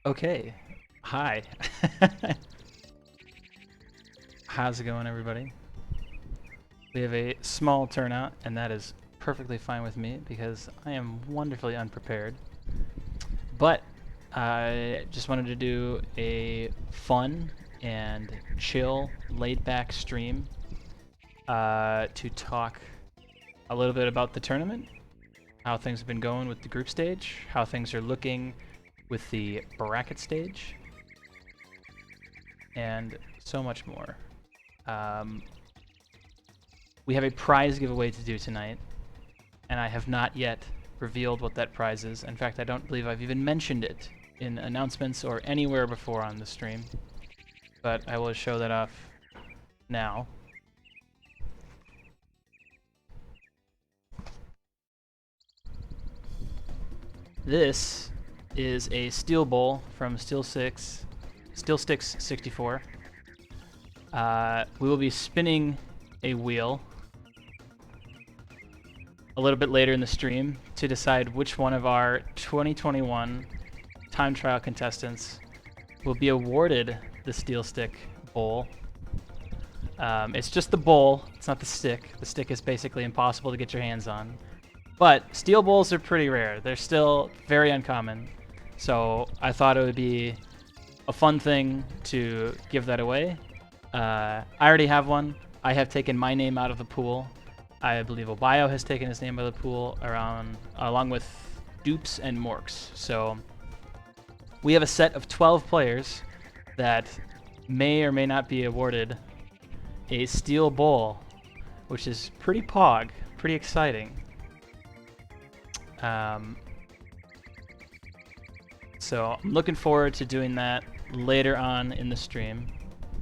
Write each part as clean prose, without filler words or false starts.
Okay. Hi. How's it going, everybody? We have a small turnout, and that is perfectly fine with me because I am wonderfully unprepared. But I just wanted to do a fun and chill, laid-back stream to talk a little bit about the tournament, how things have been going with the group stage, how things are looking with the bracket stage, and so much more. We have a prize giveaway to do tonight, and I have not yet revealed what that prize is. In fact, I don't believe I've even mentioned it in announcements or anywhere before on the stream, but I will show that off now. This is a steel bowl from Steel Sticks 64. We will be spinning a wheel a little bit later in the stream to decide which one of our 2021 time trial contestants will be awarded the Steel Stick bowl. It's just the bowl, it's not the stick. The stick is basically impossible to get your hands on. But steel bowls are pretty rare. They're still very uncommon. So I thought it would be a fun thing to give that away. I already have one. I have taken my name out of the pool. I believe Obio has taken his name out of the pool along with Dupes and Morks. So we have a set of 12 players that may or may not be awarded a steel bowl, which is pretty pog, pretty exciting. So I'm looking forward to doing that later on in the stream.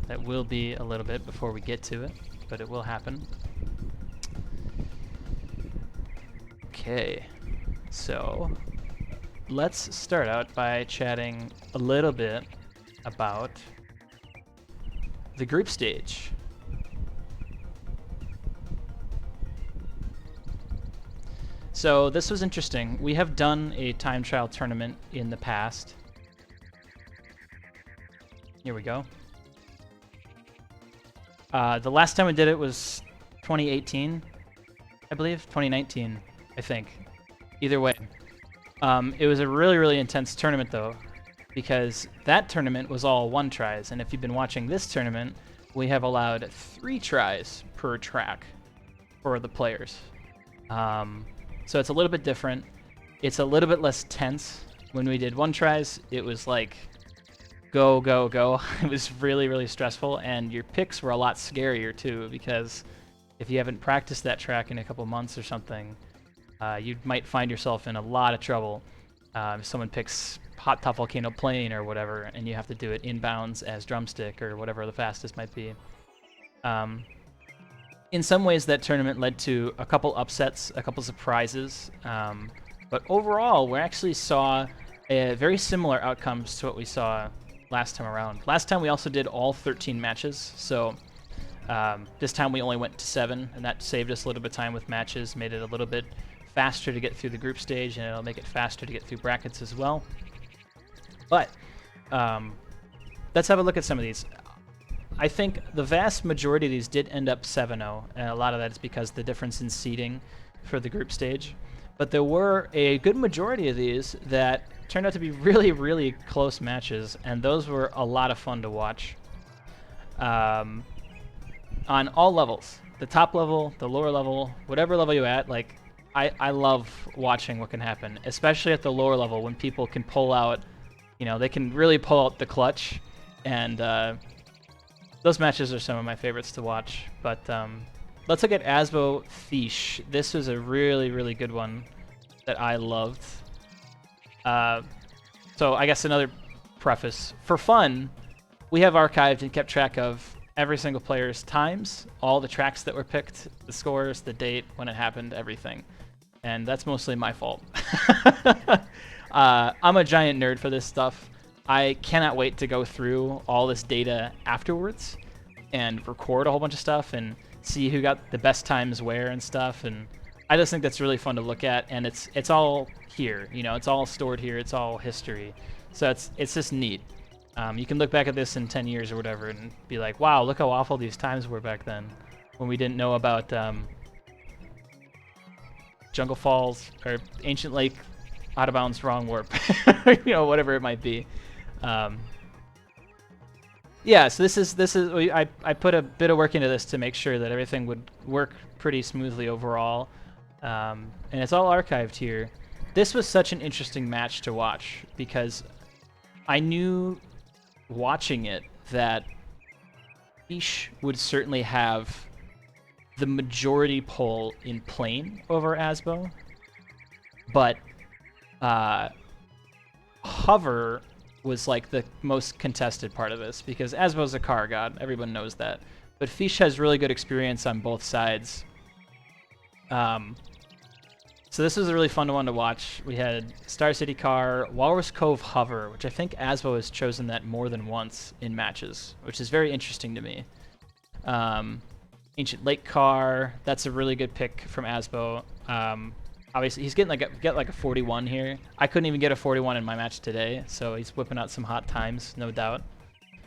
That will be a little bit before we get to it, but it will happen. Okay, so let's start out by chatting a little bit about the group stage. So this was interesting. We have done a time trial tournament in the past. Here we go. The last time we did it was 2018, I believe, 2019, I think. Either way. It was a really, really intense tournament though, because that tournament was all one tries, and if you've been watching this tournament, we have allowed 3 tries per track for the players. So it's a little bit different. It's a little bit less tense. When we did one tries, it was like go, go, go. It was really, really stressful, and your picks were a lot scarier too, because if you haven't practiced that track in a couple months or something, you might find yourself in a lot of trouble. If someone picks Hot Top Volcano Plain or whatever, and you have to do it inbounds as drumstick or whatever the fastest might be. In some ways, that tournament led to a couple upsets, a couple surprises, but overall, we actually saw very similar outcomes to what we saw last time around. Last time, we also did all 13 matches, so this time we only went to 7, and that saved us a little bit of time with matches, made it a little bit faster to get through the group stage, and it'll make it faster to get through brackets as well. But let's have a look at some of these. I think the vast majority of these did end up 7-0, and a lot of that is because the difference in seeding for the group stage. But there were a good majority of these that turned out to be really, really close matches, and those were a lot of fun to watch. On all levels, the top level, the lower level, whatever level you're at, like, I love watching what can happen, especially at the lower level when people can pull out, you know, they can really pull out the clutch, and those matches are some of my favorites to watch. But let's look at Asbo Thish. This was a really, really good one that I loved. So I guess another preface. For fun, we have archived and kept track of every single player's times, all the tracks that were picked, the scores, the date, when it happened, everything. And that's mostly my fault. I'm a giant nerd for this stuff. I cannot wait to go through all this data afterwards and record a whole bunch of stuff and see who got the best times where and stuff. And I just think that's really fun to look at, and it's all here. You know, it's all stored here. It's all history. So it's just neat. You can look back at this in 10 years or whatever and be like, wow, look how awful these times were back then when we didn't know about Jungle Falls or Ancient Lake, Out of Bounds, Wrong Warp, you know, whatever it might be. Yeah, so this is I put a bit of work into this to make sure that everything would work pretty smoothly overall, and it's all archived here. This was such an interesting match to watch because I knew watching it that Fish would certainly have the majority pull in plane over Asbo, but hover was like the most contested part of this because Asbo's a car god, everyone knows that. But Fish has really good experience on both sides. So this was a really fun one to watch. We had Star City Car, Walrus Cove Hover, which I think Asbo has chosen that more than once in matches, which is very interesting to me. Ancient Lake Car, that's a really good pick from Asbo. Obviously, he's getting like a 41 here. I couldn't even get a 41 in my match today, so he's whipping out some hot times, no doubt.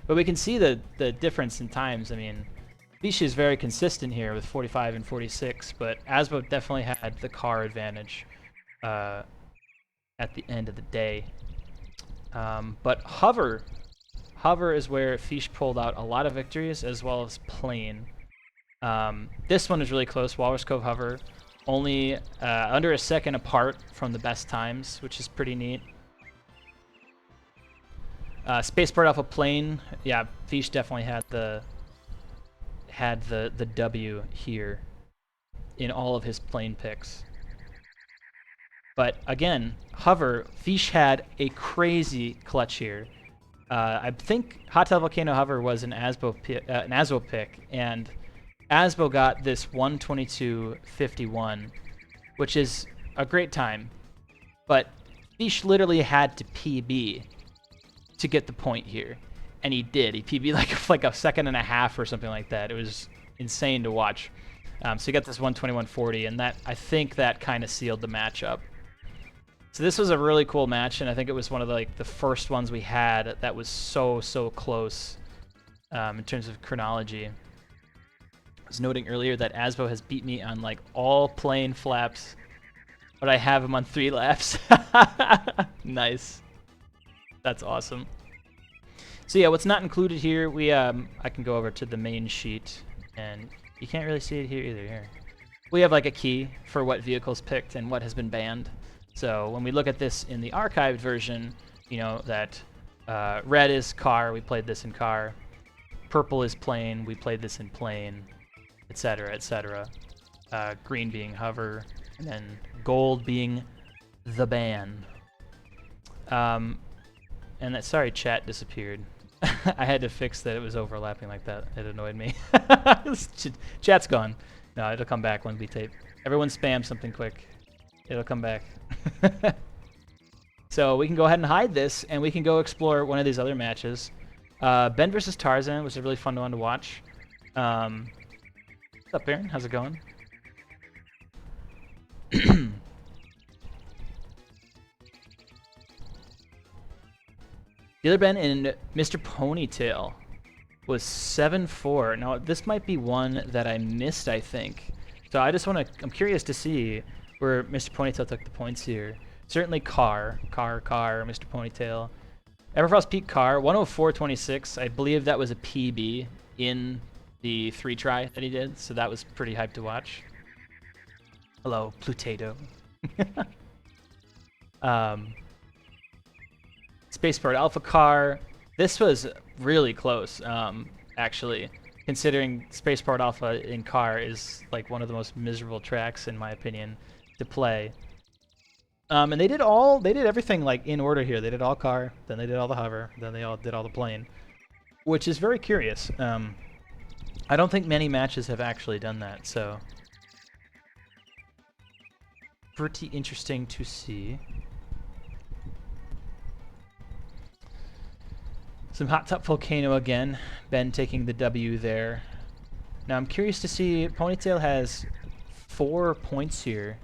But we can see the difference in times. I mean, Fish is very consistent here with 45 and 46, but Asbo definitely had the car advantage at the end of the day. But Hover is where Fish pulled out a lot of victories as well as Plane. This one is really close, Walrus Cove Hover. Only under a second apart from the best times, which is pretty neat. Spaceport Alpha Plane, yeah, Fish definitely had the W here in all of his plane picks. But again, Hover, Fish had a crazy clutch here. I think Hot Tub Volcano Hover was an Asbo pick, and Asbo got this 122.51, which is a great time, but Fish literally had to PB to get the point here, and he did. He PB like a second and a half or something like that. It was insane to watch. So he got this 121.40, and I think that kind of sealed the matchup. So this was a really cool match, and I think it was one of the first ones we had that was so close in terms of chronology. I was noting earlier that Asbo has beat me on all plane flaps, but I have him on 3 laps. Nice. That's awesome. So yeah, what's not included here, I can go over to the main sheet, and you can't really see it here either. Here, we have a key for what vehicles picked and what has been banned. So when we look at this in the archived version, you know that red is car, we played this in car. Purple is plane, we played this in plane, etc., etc. Green being hover, and then gold being the ban. And that, sorry, chat disappeared. I had to fix that it was overlapping like that. It annoyed me. Chat's gone. No, it'll come back when we tape. Everyone spam something quick. It'll come back. So we can go ahead and hide this, and we can go explore one of these other matches. Ben versus Tarzan was a really fun one to watch. What's up, Aaron? How's it going? The other Ben in Mr. Ponytail was 7-4. Now, this might be one that I missed, I think. So I just want to, I'm curious to see where Mr. Ponytail took the points here. Certainly Car, Mr. Ponytail. Everfrost Peak Car, 104.26. I believe that was a PB in the 3-try that he did, so that was pretty hyped to watch. Hello, Plutato. Spaceport Alpha Car. This was really close, actually, considering Spaceport Alpha in car is one of the most miserable tracks, in my opinion, to play. And they did everything in order here. They did all car, then they did all the hover, then they all did all the plane, which is very curious. I don't think many matches have actually done that, so pretty interesting to see. Some Hot Top Volcano again. Ben taking the W there. Now I'm curious to see, Ponytail has 4 points here.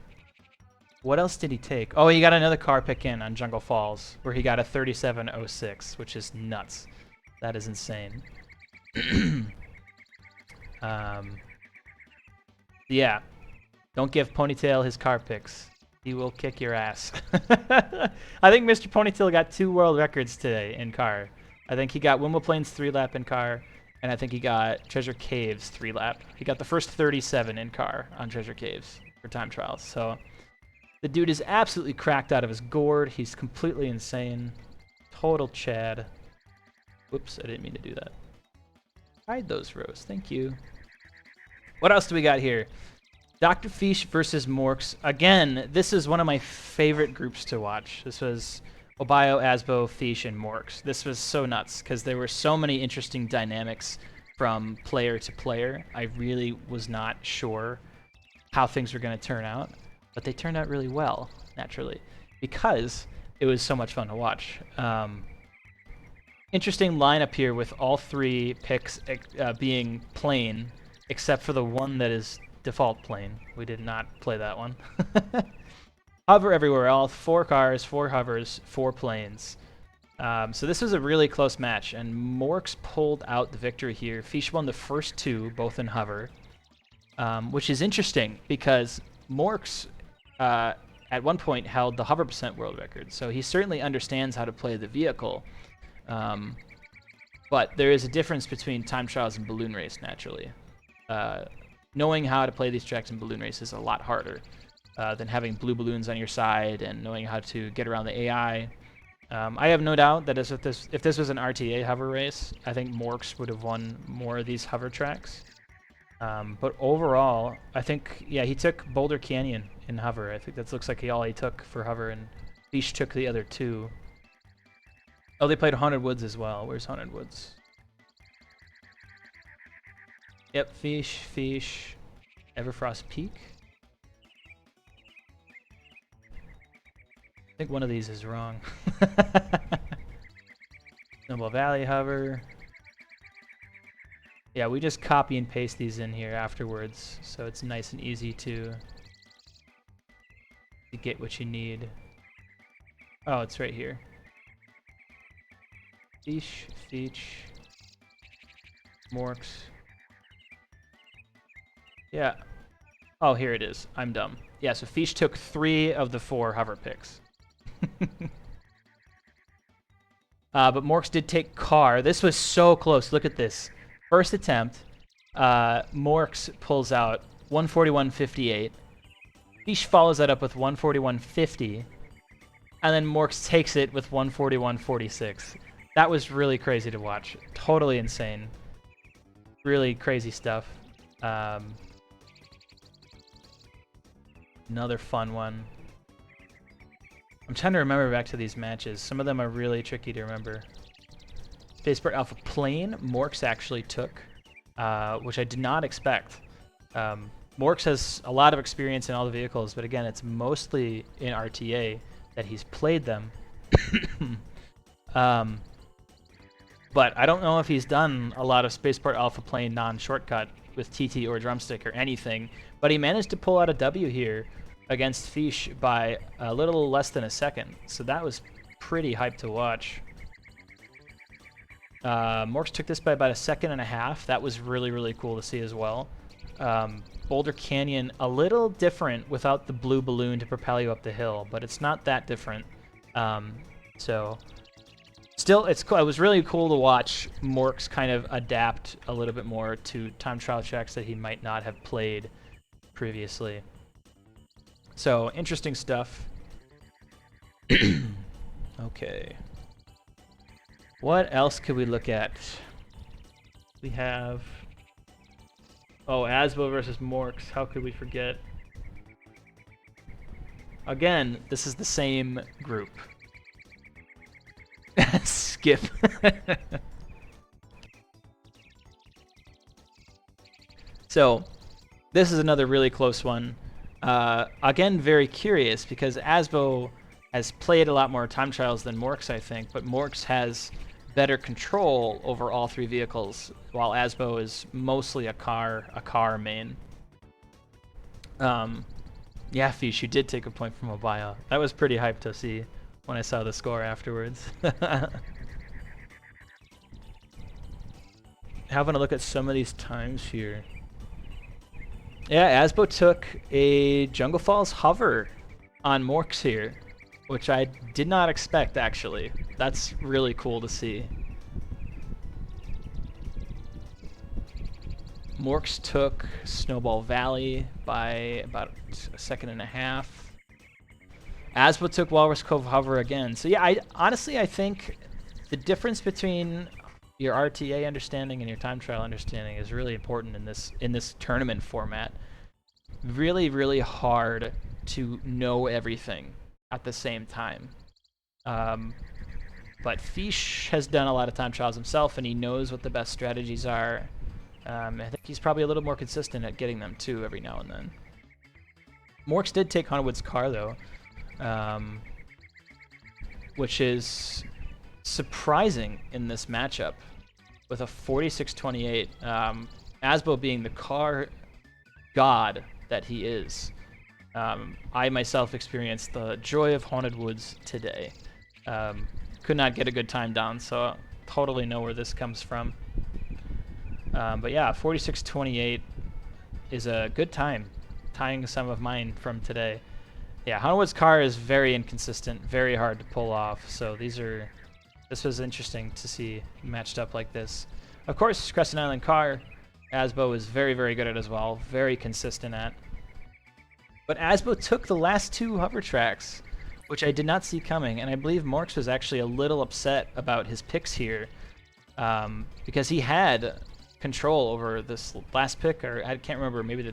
What else did he take? Oh, he got another car pick in on Jungle Falls, where he got a 37.06, which is nuts. That is insane. Yeah. Don't give Ponytail his car picks. He will kick your ass. I think Mr. Ponytail got 2 world records today in car. I think he got Wimble Plains 3-lap in car, and I think he got Treasure Caves 3-lap. He got the first 37 in car on Treasure Caves for time trials. So the dude is absolutely cracked out of his gourd. He's completely insane. Total Chad. Whoops, I didn't mean to do that. Hide those rows. Thank you. What else do we got here? Dr. Fish versus Morks. Again, this is one of my favorite groups to watch. This was Obio, Asbo, Fish, and Morks. This was so nuts because there were so many interesting dynamics from player to player. I really was not sure how things were going to turn out, but they turned out really well, naturally, because it was so much fun to watch. Interesting lineup here with all 3 picks being plain, except for the one that is default plain. We did not play that one. Hover everywhere else. 4 cars, 4 hovers, 4 planes. So this was a really close match, and Morks pulled out the victory here. Fish won the first 2, both in hover, which is interesting because Morks at one point held the hover percent world record, so he certainly understands how to play the vehicle. But there is a difference between time trials and balloon race, naturally. Knowing how to play these tracks in balloon race is a lot harder than having blue balloons on your side and knowing how to get around the AI. I have no doubt that if this was an RTA hover race, I think Morks would have won more of these hover tracks. But overall, I think, yeah, he took Boulder Canyon in hover. I think that looks like all he took for hover, and Fish took the other 2. Oh, they played Haunted Woods as well. Where's Haunted Woods? Yep, Fish, Everfrost Peak. I think one of these is wrong. Snowball Valley hover. Yeah, we just copy and paste these in here afterwards, so it's nice and easy to get what you need. Oh, it's right here. Fish, Morks. Yeah. Oh, here it is. I'm dumb. Yeah, so Fish took 3 of the 4 hover picks. But Morks did take car. This was so close. Look at this. First attempt, Morks pulls out 141.58. Fish follows that up with 141.50. And then Morks takes it with 141.46. That was really crazy to watch. Totally insane. Really crazy stuff. Another fun one. I'm trying to remember back to these matches. Some of them are really tricky to remember. Spaceport Alpha Plane, Morks actually took, which I did not expect. Morks has a lot of experience in all the vehicles, but again, it's mostly in RTA that he's played them. But I don't know if he's done a lot of Spaceport Alpha Plane non-shortcut with TT or drumstick or anything, but he managed to pull out a W here against Fish by a little less than a second, so that was pretty hyped to watch. Morks took this by about a second and a half. That was really, really cool to see as well. Boulder Canyon, a little different without the blue balloon to propel you up the hill, but it's not that different. So still, it was really cool to watch Morks kind of adapt a little bit more to time trial tracks that he might not have played previously. So, interesting stuff. Okay. What else could we look at? We have... Oh, Asbo versus Morks. How could we forget? Again, this is the same group. Skip. So, this is another really close one. Again, very curious because Asbo has played a lot more time trials than Morks, I think, but Morks has better control over all 3 vehicles, while Asbo is mostly a car main. Yeah, Fish, you did take a point from Obaya. That was pretty hyped to see when I saw the score afterwards. Having a look at some of these times here. Yeah, Asbo took a Jungle Falls hover on Morks here, which I did not expect, actually. That's really cool to see. Morks took Snowball Valley by about a second and a half. Asbo took Walrus Cove hover again. So yeah, honestly, I think the difference between your RTA understanding and your time trial understanding is really important in this tournament format. Really, really hard to know everything at the same time. But Fish has done a lot of time trials himself, and he knows what the best strategies are. I think he's probably a little more consistent at getting them too every now and then. Morks did take Hunterwood's car though, which is surprising in this matchup with a 46-28. Asbo being the car god that he is. I myself experienced the joy of Haunted Woods today. Could not get a good time down, so I totally know where this comes from. But yeah, 46-28 is a good time, tying some of mine from today. Yeah, Hunterwood's car is very inconsistent, very hard to pull off. So this was interesting to see matched up like this. Of course, Crescent Island car, Asbo is very, very good at as well, very consistent at. But Asbo took the last two hover tracks, which I did not see coming, and I believe Morks was actually a little upset about his picks here, because he had control over this last pick, or I can't remember, maybe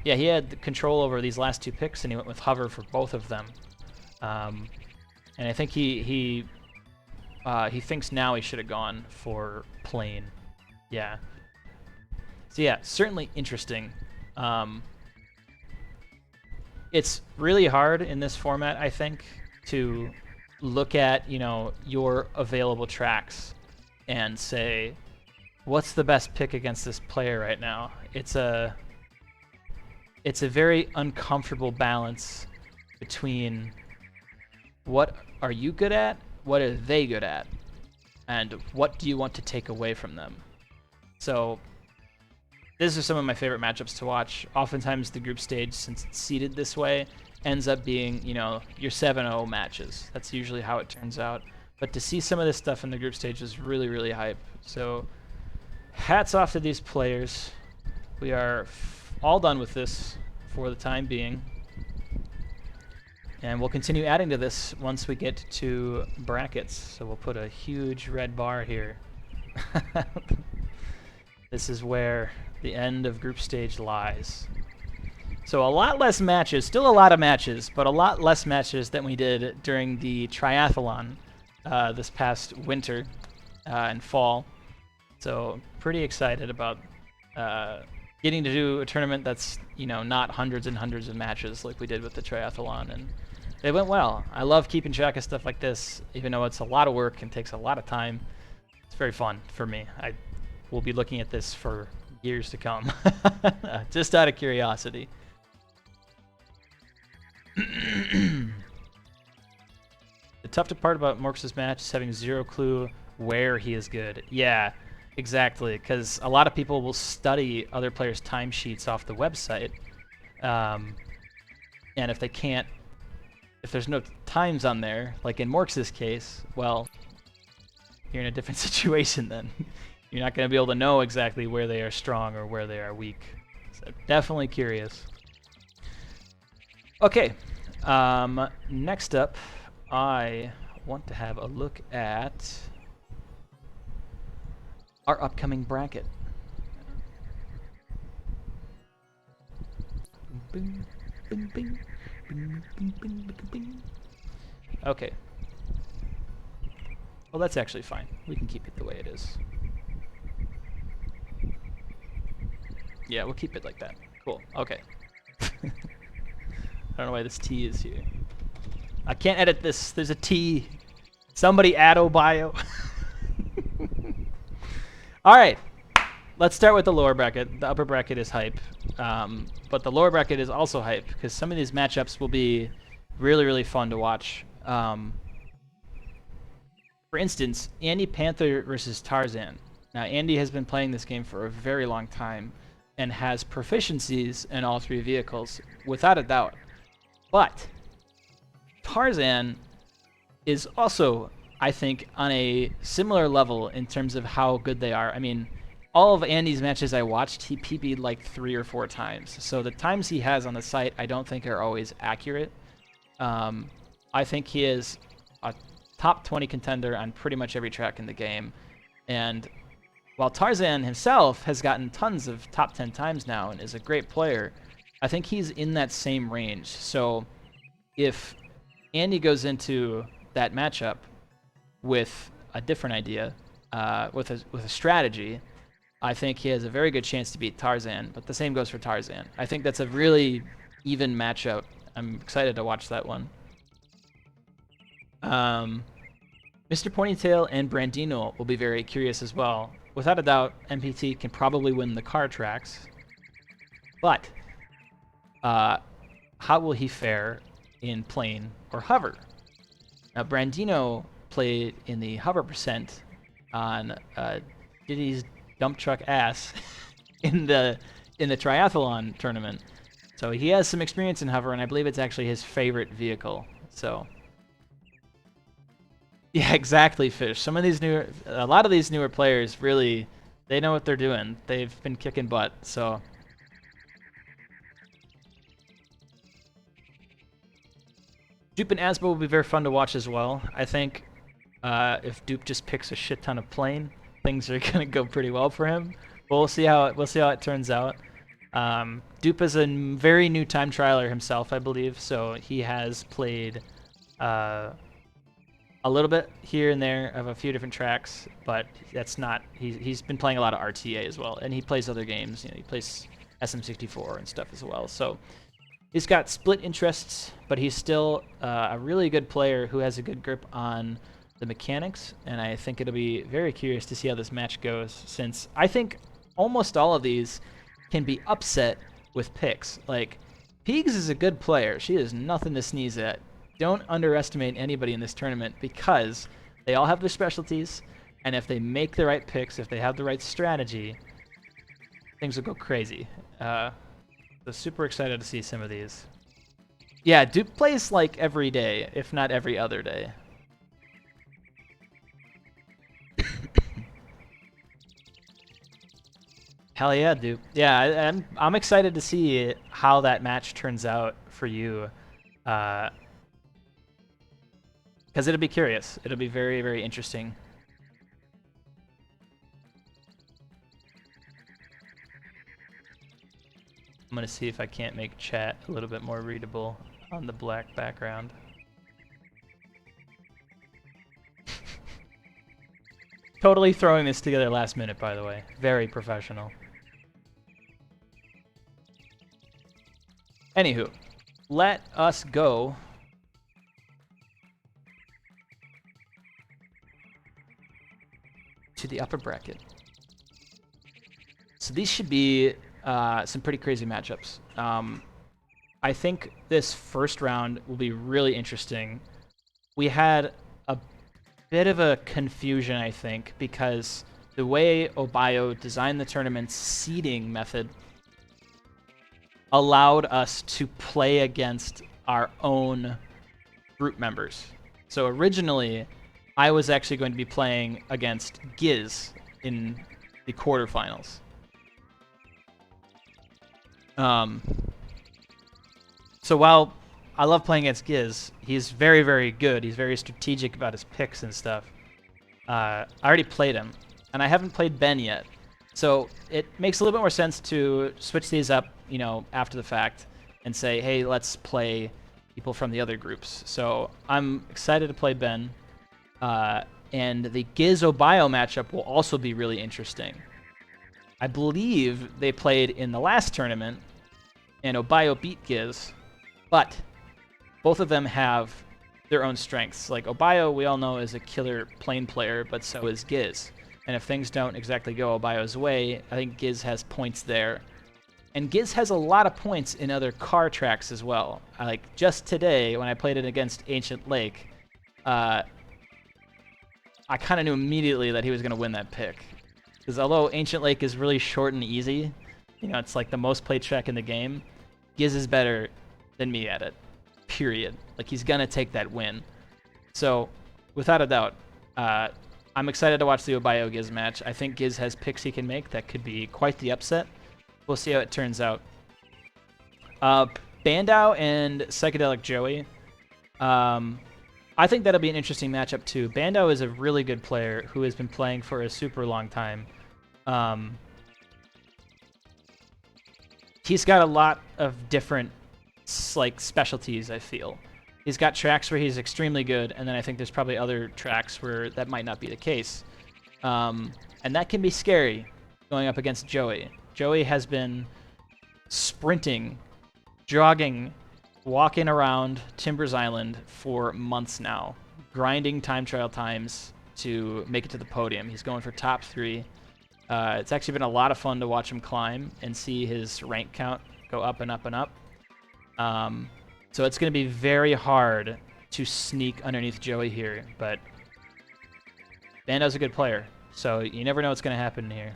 yeah, he had the control over these last two picks, and he went with hover for both of them. And I think he thinks now he should have gone for plane. Yeah. So yeah, certainly interesting. It's really hard in this format, I think, to look at, you know, your available tracks and say, what's the best pick against this player right now? It's a very uncomfortable balance between what are you good at, what are they good at, and what do you want to take away from them. So these are some of my favorite matchups to watch. Oftentimes the group stage, since it's seeded this way, ends up being, you know, your 7-0 matches. That's usually how it turns out. But to see some of this stuff in the group stage is really, really hype. So hats off to these players. We are all done with this for the time being. And we'll continue adding to this once we get to brackets. So we'll put a huge red bar here. This is where the end of group stage lies. So a lot less matches, still a lot of matches, but a lot less matches than we did during the triathlon this past winter and fall. So pretty excited about getting to do a tournament that's, you know, not hundreds and hundreds of matches like we did with the triathlon, and it went well. I love keeping track of stuff like this, even though it's a lot of work and takes a lot of time. It's very fun for me. I will be looking at this for years to come, just out of curiosity. The tough part about Morks' match is having zero clue where he is good. Yeah, exactly, because a lot of people will study other players' timesheets off the website, and if they can't, if there's no times on there, like in Morks' case, well, you're in a different situation then. You're not going to be able to know exactly where they are strong or where they are weak. So definitely curious. Okay, next up, I want to have a look at our upcoming bracket. Okay. Well, that's actually fine. We can keep it the way it is. Yeah, we'll keep it like that. Cool. Okay. I don't know why this T is here. I can't edit this. There's a T. Somebody add Obio. All right. let's start with the lower bracket. The upper bracket is hype, but the lower bracket is also hype because some of these matchups will be really, really fun to watch. For instance, Andy Panther versus Tarzan. Now, Andy has been playing this game for a very long time and has proficiencies in all three vehicles, without a doubt. But Tarzan is also, I think, on a similar level in terms of how good they are. I mean, all of Andy's matches I watched, he PB'd like 3 or 4 times. So the times he has on the site, I don't think are always accurate. I think he is a top 20 contender on pretty much every track in the game. And while Tarzan himself has gotten tons of top 10 times now and is a great player, I think he's in that same range. So if Andy goes into that matchup with a different idea, with a strategy, I think he has a very good chance to beat Tarzan, but the same goes for Tarzan. I think that's a really even matchup. I'm excited to watch that one. Mr. Ponytail and Brandino will be very curious as well. Without a doubt, MPT can probably win the car tracks, but how will he fare in plane or hover? Now, Brandino played in the hover percent on Diddy's dump truck ass in the triathlon tournament, so he has some experience in hover, and I believe it's actually his favorite vehicle. So. Yeah, exactly, Fish. A lot of these newer players really, they know what they're doing. They've been kicking butt, so. Dupe and Asbo will be very fun to watch as well. I think if Dupe just picks a shit ton of plane, things are gonna go pretty well for him. But we'll see how it turns out. Dupe is a very new time trialer himself, I believe, so he has played a little bit here and there of a few different tracks, but that's not. He's been playing a lot of RTA as well, and he plays other games. You know, he plays SM64 and stuff as well. So he's got split interests, but he's still a really good player who has a good grip on the mechanics, and I think it'll be very curious to see how this match goes, since I think almost all of these can be upset with picks. Like, Peegs is a good player. She is nothing to sneeze at. Don't underestimate anybody in this tournament because they all have their specialties, and if they make the right picks, if they have the right strategy, things will go crazy. So super excited to see some of these. Yeah, Dupe plays like every day, if not every other day. Hell yeah, Dupe. Yeah, I'm excited to see how that match turns out for you. Because it'll be curious. It'll be very, very interesting. I'm going to see if I can't make chat a little bit more readable on the black background. Totally throwing this together last minute, by the way. Very professional. Anywho, let us go to the upper bracket. So these should be some pretty crazy matchups. I think this first round will be really interesting. We had a bit of a confusion, I think, because the way Obayo designed the tournament's seeding method allowed us to play against our own group members. So originally, I was actually going to be playing against Giz in the quarterfinals. So while I love playing against Giz, he's very, very good. He's very strategic about his picks and stuff. I already played him, and I haven't played Ben yet. So it makes a little bit more sense to switch these up, you know, after the fact and say, hey, let's play people from the other groups. So I'm excited to play Ben. And the Giz-Obayo matchup will also be really interesting. I believe they played in the last tournament, and Obayo beat Giz, but both of them have their own strengths. Like, Obayo, we all know, is a killer plane player, but so is Giz. and if things don't exactly go Obio's way, I think Giz has points there. And Giz has a lot of points in other car tracks as well. Like, just today, when I played it against Ancient Lake, I kind of knew immediately that he was going to win that pick. Because although Ancient Lake is really short and easy, you know, it's like the most played track in the game, Giz is better than me at it, period. Like, he's going to take that win. So, without a doubt, I'm excited to watch the Obio-Giz match. I think Giz has picks he can make that could be quite the upset. We'll see how it turns out. Bandau and Psychedelic Joey. I think that'll be an interesting matchup too. Bandau is a really good player who has been playing for a super long time. He's got a lot of different specialties, I feel. He's got tracks where he's extremely good, and then I think there's probably other tracks where that might not be the case. And that can be scary going up against Joey. Joey has been sprinting, jogging, walking around Timbers Island for months now, grinding time trial times to make it to the podium. He's going for top 3. It's actually been a lot of fun to watch him climb and see his rank count go up and up and up. So it's going to be very hard to sneak underneath Joey here, but Bandau's a good player, so you never know what's going to happen here.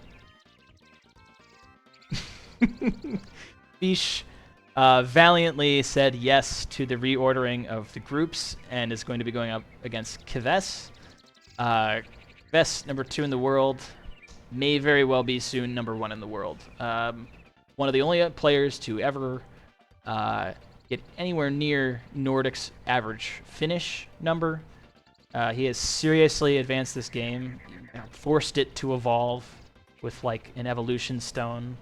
Fish valiantly said yes to the reordering of the groups and is going to be going up against Kves. Kves, number 2 in the world, may very well be soon number 1 in the world. One of the only players to ever get anywhere near Nordic's average finish number. He has seriously advanced this game, forced it to evolve with like an evolution stone,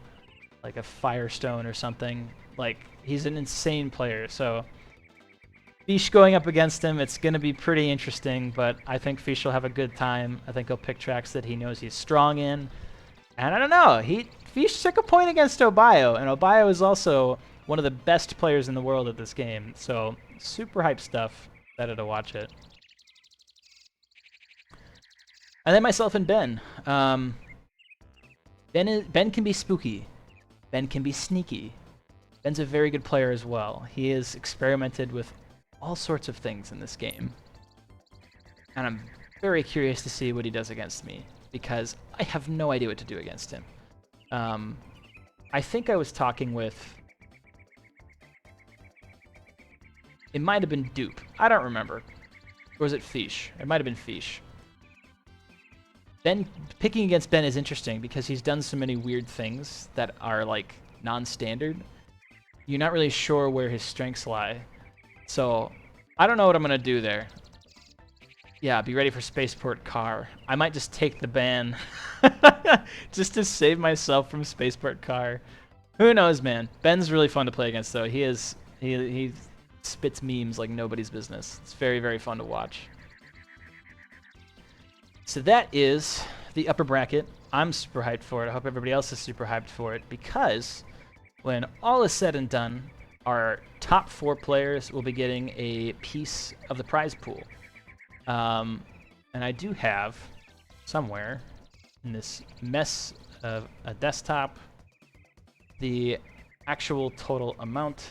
like a firestone or something. Like, he's an insane player. So Fish going up against him, it's going to be pretty interesting, but I think Fish will have a good time. I think he'll pick tracks that he knows he's strong in. And I don't know, Fish took a point against Obio, and Obio is also one of the best players in the world at this game. So super hype stuff. Excited to watch it. And then myself and Ben. Ben can be spooky. Ben can be sneaky. Ben's a very good player as well. He has experimented with all sorts of things in this game. And I'm very curious to see what he does against me, because I have no idea what to do against him. I think I was talking with... It might have been Dupe. I don't remember. Or was it Fish? It might have been Fish. Ben, picking against Ben is interesting because he's done so many weird things that are like non-standard. You're not really sure where his strengths lie. So I don't know what I'm gonna do there. Yeah, be ready for Spaceport Car. I might just take the ban just to save myself from Spaceport Car. Who knows, man? Ben's really fun to play against though. He spits memes like nobody's business. It's very, very fun to watch. So that is the upper bracket. I'm super hyped for it. I hope everybody else is super hyped for it, because when all is said and done, our top 4 players will be getting a piece of the prize pool. And I do have somewhere in this mess of a desktop the actual total amount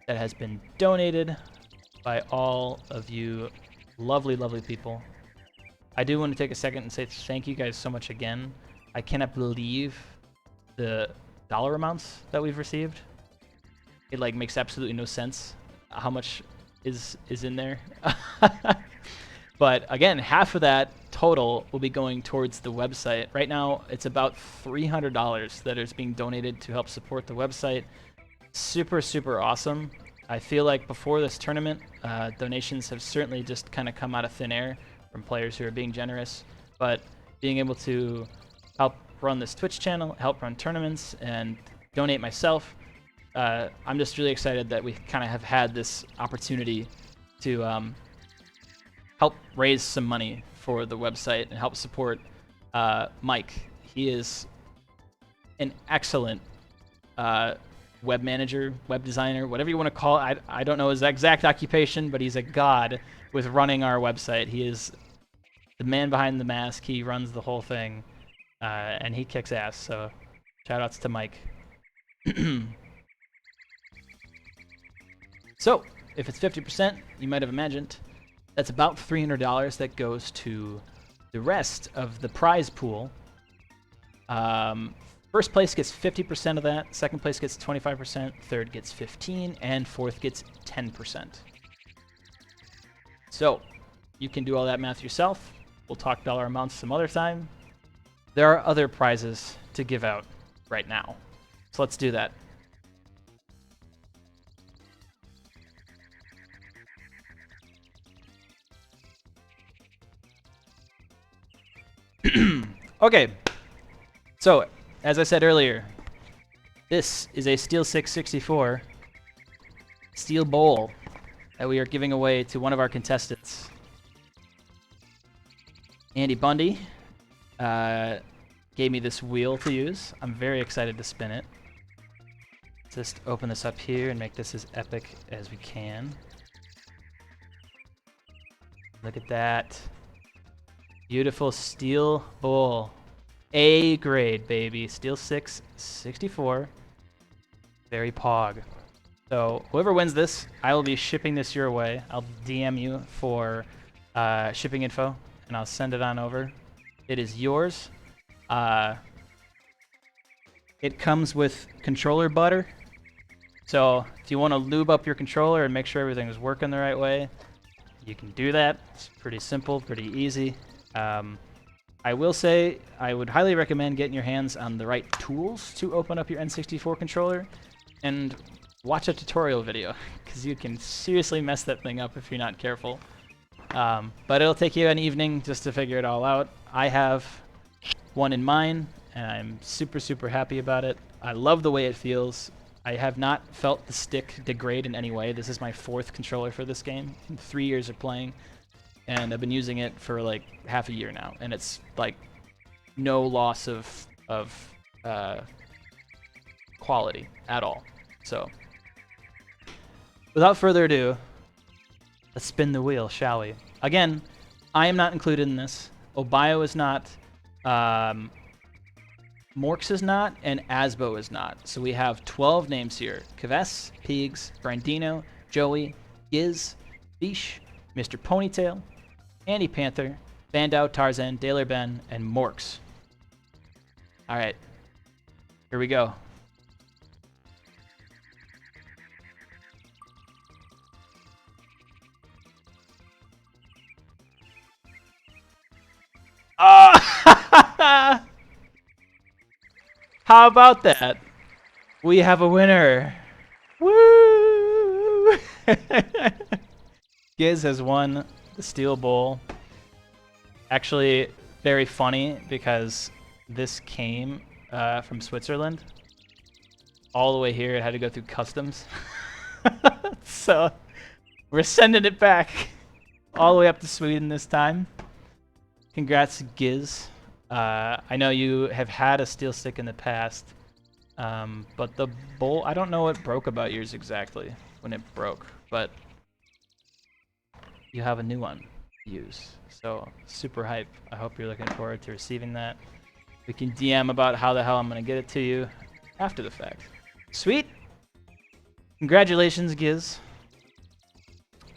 that has been donated by all of you lovely, lovely people. I do want to take a second and say thank you guys so much again. I cannot believe the dollar amounts that we've received. It like makes absolutely no sense how much is in there. But again, half of that total will be going towards the website. Right now, it's about $300 that is being donated to help support the website. Super, super awesome. I feel like before this tournament, donations have certainly just kind of come out of thin air from players who are being generous, but being able to help run this Twitch channel, help run tournaments, and donate myself, I'm just really excited that we kind of have had this opportunity to help raise some money for the website and help support Mike. He is an excellent web manager, web designer, whatever you want to call it. I don't know his exact occupation, but he's a god with running our website. He is the man behind the mask. He runs the whole thing, and he kicks ass. So, shout outs to Mike. So, if it's 50%, you might have imagined, that's about $300 that goes to the rest of the prize pool. First place gets 50% of that, second place gets 25%, third gets 15%, and fourth gets 10%. So, you can do all that math yourself. We'll talk dollar amounts some other time. There are other prizes to give out right now. So let's do that. Okay, so as I said earlier, this is a Steel 664 steel bowl that we are giving away to one of our contestants. Andy Bundy gave me this wheel to use. I'm very excited to spin it. Just open this up here and make this as epic as we can. Look at that. Beautiful steel bowl. A grade, baby. Steel 664. Very pog. So whoever wins this, I will be shipping this your way. I'll DM you for shipping info, and I'll send it on over. It is yours. It comes with controller butter. So if you want to lube up your controller and make sure everything is working the right way, you can do that. It's pretty simple, pretty easy. I will say I would highly recommend getting your hands on the right tools to open up your N64 controller and watch a tutorial video, because you can seriously mess that thing up if you're not careful. But it'll take you an evening just to figure it all out. I have one in mine, and I'm super, super happy about it. I love the way it feels. I have not felt the stick degrade in any way. This is my 4th controller for this game in 3 years of playing. And I've been using it for like half a year now, and it's like no loss of quality at all. So, without further ado, let's spin the wheel, shall we? Again, I am not included in this. Obio is not. Morks is not, and Asbo is not. So we have 12 names here: Kves, Pigs, Brandino, Joey, Giz, Bish, Mr. Ponytail, Andy Panther, Bandau, Tarzan, Daler Ben, and Morks. All right, here we go. Oh! How about that? We have a winner. Woo! Giz has won the steel bowl. Actually, very funny because this came from Switzerland. All the way here, it had to go through customs. So we're sending it back all the way up to Sweden this time. Congrats, Giz. I know you have had a steel stick in the past, but the bowl, I don't know what broke about yours exactly when it broke, but you have a new one to use. So super hype. I hope you're looking forward to receiving that. We can DM about how the hell I'm going to get it to you after the fact. Sweet. Congratulations, Giz.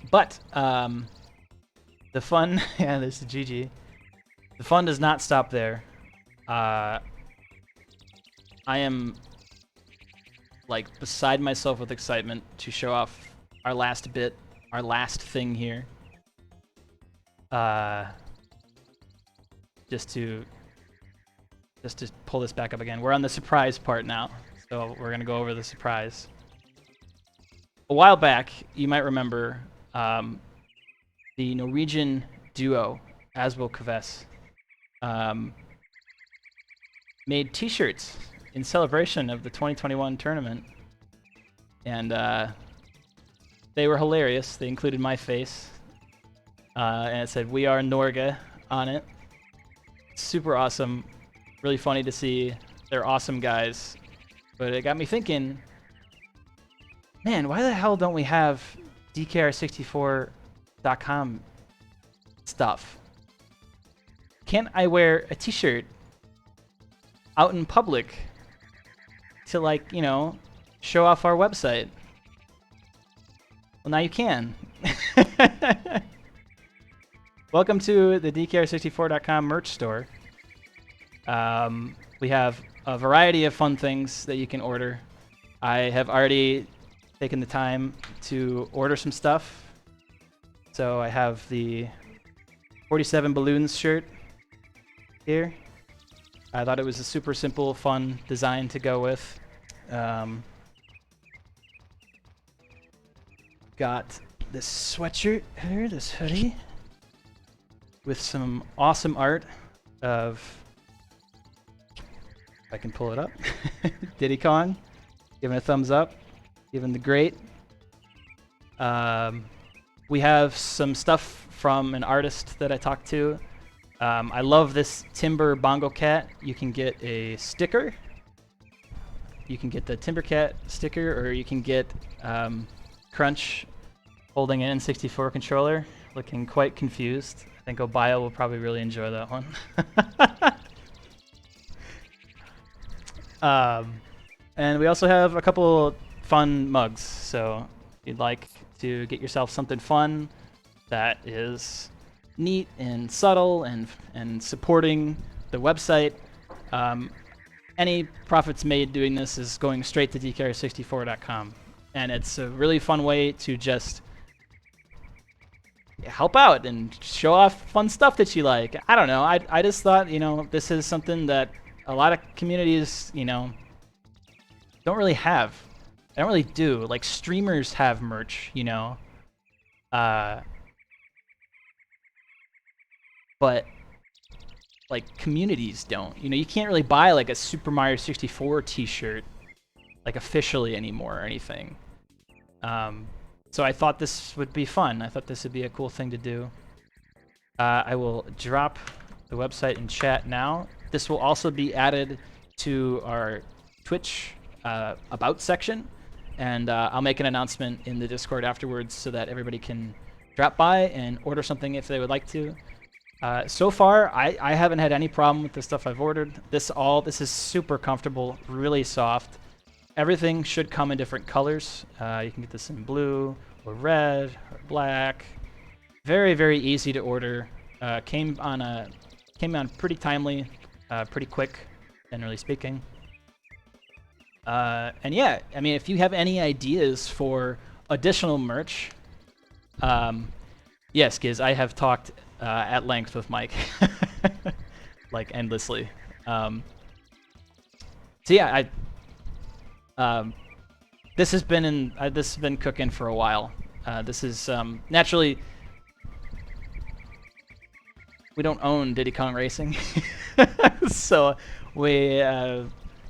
But the fun, yeah, this is GG. The fun does not stop there. I am like beside myself with excitement to show off our last bit, our last thing here. Just to pull this back up again. We're on the surprise part now, so we're gonna go over the surprise. A while back, you might remember the Norwegian duo Asbo Kves made T-shirts in celebration of the 2021 tournament, and they were hilarious. They included my face, and it said "We are Norge" on it. Super awesome, really funny to see. They're awesome guys, but it got me thinking, man, why the hell don't we have DKR64.com stuff? can't I wear a t-shirt out in public to, like, you know, show off our website? Well, now you can. Welcome to the DKR64.com merch store. We have a variety of fun things that you can order. I have already taken the time to order some stuff. So I have the 47 Balloons shirt here. I thought it was a super simple, fun design to go with. Got this sweatshirt here, this hoodie, with some awesome art of, if I can pull it up, Diddy Kong, giving a thumbs up, giving the great. We have some stuff from an artist that I talked to. I love this Timber Bongo Cat. You can get a sticker. You can get the Timber Cat sticker, or you can get Crunch holding an N64 controller, looking quite confused. I think Obaya will probably really enjoy that one. And we also have a couple fun mugs, so if you'd like to get yourself something fun that is neat and subtle and supporting the website, any profits made doing this is going straight to DKR64.com. And it's a really fun way to just help out and show off fun stuff that you like. I don't know. I just thought, you know, this is something that a lot of communities, you know, don't really have. They don't really do. Like, streamers have merch, you know. But, like, communities don't. You know, you can't really buy, like, a Super Mario 64 t-shirt, like, officially anymore or anything. So I thought this would be fun. I thought this would be a cool thing to do. I will drop the website in chat now. This will also be added to our Twitch About section, and I'll make an announcement in the Discord afterwards so that everybody can drop by and order something if they would like to. So far, I haven't had any problem with the stuff I've ordered. This is super comfortable, really soft. Everything should come in different colors. You can get this in blue or red or black. Very, very easy to order. Came on pretty timely, pretty quick, generally speaking. And yeah, I mean, if you have any ideas for additional merch, yes, Giz, I have talked at length with Mike, like endlessly. So yeah, this has been cooking for a while. This is naturally, we don't own Diddy Kong Racing, so we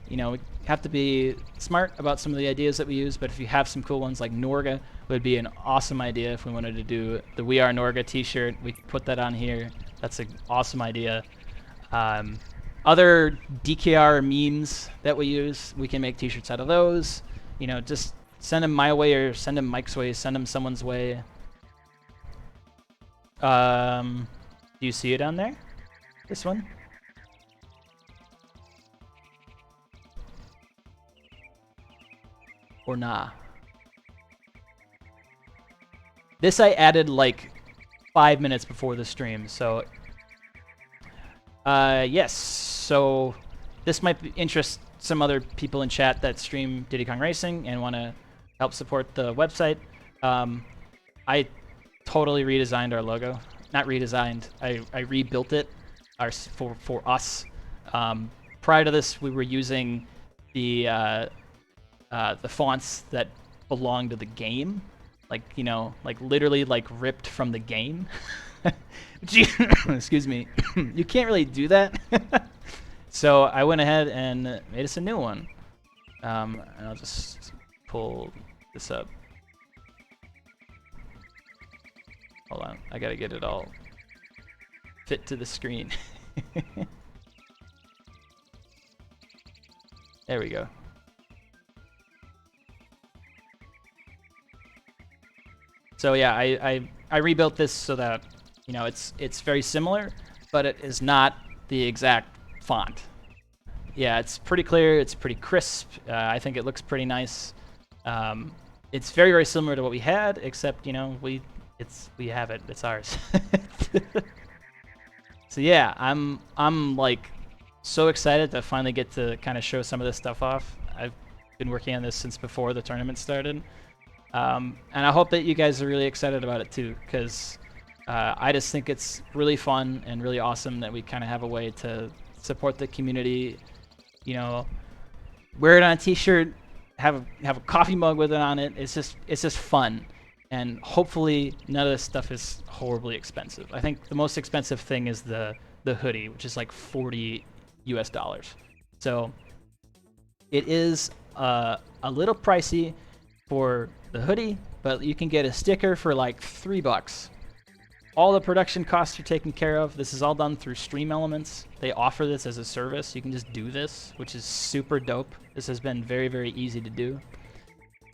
you know, we have to be smart about some of the ideas that we use. But if you have some cool ones, like Norga would be an awesome idea. If we wanted to do the We Are Norga t-shirt, we could put that on here. That's an awesome idea. Other DKR memes that we use, we can make t-shirts out of those. You know, just send them my way or send them Mike's way, send them someone's way. Do you see it down there? This one? Or nah? This I added like 5 minutes before the stream, so yes. So this might interest some other people in chat that stream Diddy Kong Racing and want to help support the website. I totally redesigned our logo. Not redesigned. I rebuilt it for us. Prior to this, we were using the fonts that belong to the game, like, you know, like literally like ripped from the game. Excuse me. You can't really do that. So I went ahead and made us a new one. And I'll just pull this up. Hold on, I gotta get it all fit to the screen. There we go. So yeah, I rebuilt this so that, you know, it's very similar, but it is not the exact font. Yeah, it's pretty clear. It's pretty crisp. I think it looks pretty nice. It's very, very similar to what we had, except we have it. It's ours. So yeah, I'm like so excited to finally get to kind of show some of this stuff off. I've been working on this since before the tournament started, and I hope that you guys are really excited about it too, because I just think it's really fun and really awesome that we kind of have a way to support the community. Wear it on a t-shirt, have a coffee mug with it on it. It's just fun, and hopefully none of this stuff is horribly expensive. I think the most expensive thing is the hoodie, which is like $40 US. So it is a little pricey for the hoodie, but you can get a sticker for like $3. All the production costs are taken care of. This is all done through Stream Elements. They offer this as a service. You can just do this, which is super dope. This has been very, very easy to do.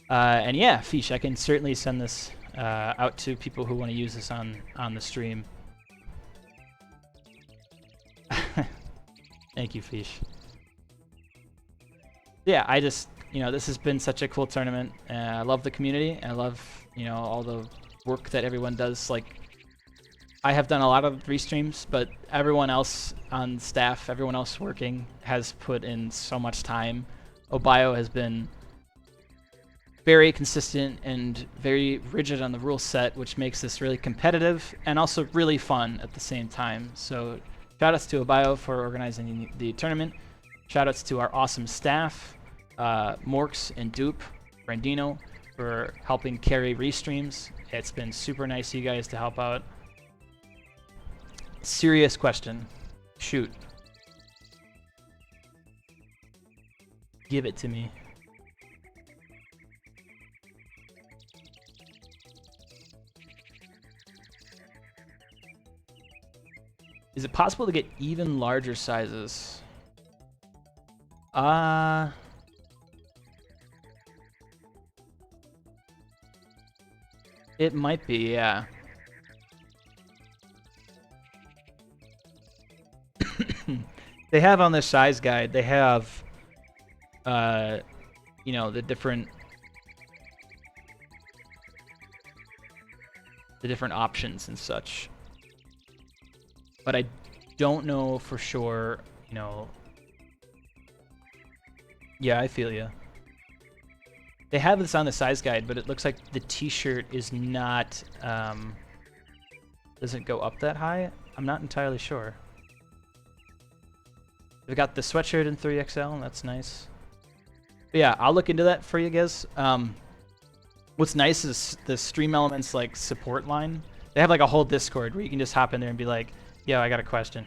And yeah, Fish, I can certainly send this out to people who want to use this on the stream. Thank you, Fish. Yeah, I just, this has been such a cool tournament. I love the community. I love, all the work that everyone does. Like, I have done a lot of restreams, but everyone else on staff, everyone else working, has put in so much time. Obio has been very consistent and very rigid on the rule set, which makes this really competitive and also really fun at the same time. So shoutouts to Obio for organizing the tournament. Shoutouts to our awesome staff, Morks and Dupe, Brandino, for helping carry restreams. It's been super nice of you guys to help out. Serious question. Shoot. Give it to me. Is it possible to get even larger sizes? It might be, yeah. They have on their size guide, they have, the different options and such. But I don't know for sure, Yeah, I feel you. They have this on the size guide, but it looks like the t-shirt is not, doesn't go up that high. I'm not entirely sure. We've got the sweatshirt in 3XL, and that's nice. But yeah, I'll look into that for you guys. What's nice is the Stream Elements like support line. They have like a whole Discord where you can just hop in there and be like, yo, I got a question.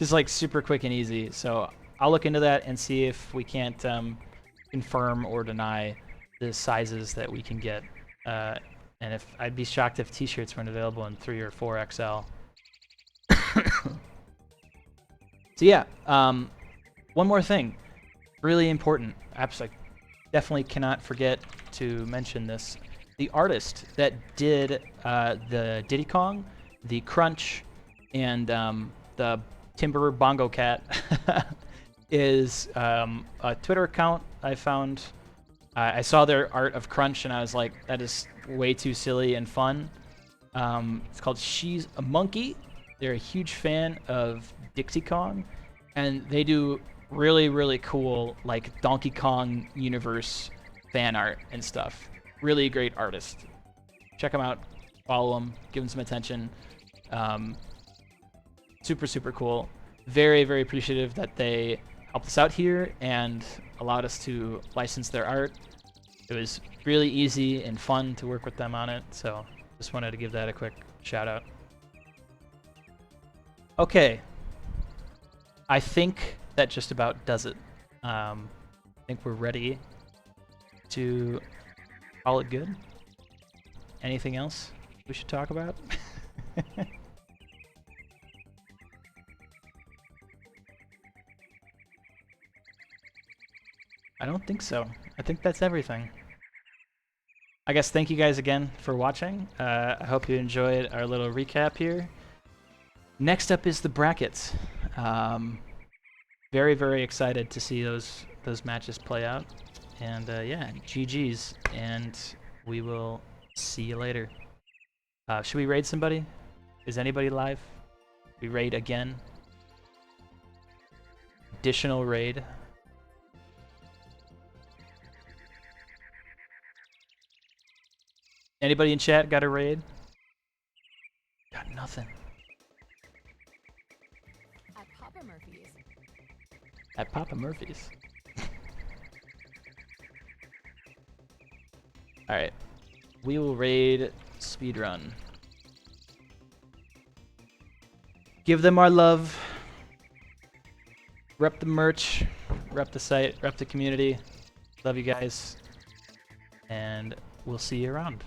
Just like super quick and easy. So I'll look into that and see if we can't confirm or deny the sizes that we can get. And if I'd be shocked if t-shirts weren't available in 3 or 4XL. So yeah, one more thing, really important. I definitely cannot forget to mention this. The artist that did the Diddy Kong, the Crunch, and the Timber Bongo Cat is a Twitter account I found. I saw their art of Crunch and I was like, that is way too silly and fun. It's called She's a Monkey. They're a huge fan of Dixie Kong, and they do really, really cool like Donkey Kong universe fan art and stuff. Really great artist. Check them out, follow them, give them some attention. Super, super cool. Very, very appreciative that they helped us out here and allowed us to license their art. It was really easy and fun to work with them on it, so just wanted to give that a quick shout out. Okay, I think that just about does it. I think we're ready to call it good. Anything else we should talk about? I don't think so. I think that's everything. I guess thank you guys again for watching. I hope you enjoyed our little recap here. Next up is the brackets. Very, very excited to see those matches play out. And yeah, GG's, and we will see you later. Should we raid somebody? Is anybody live? We raid again. Additional raid. Anybody in chat got a raid? Got nothing. At Papa Murphy's. At Papa Murphy's. Alright. We will raid speedrun. Give them our love. Rep the merch. Rep the site. Rep the community. Love you guys. And we'll see you around.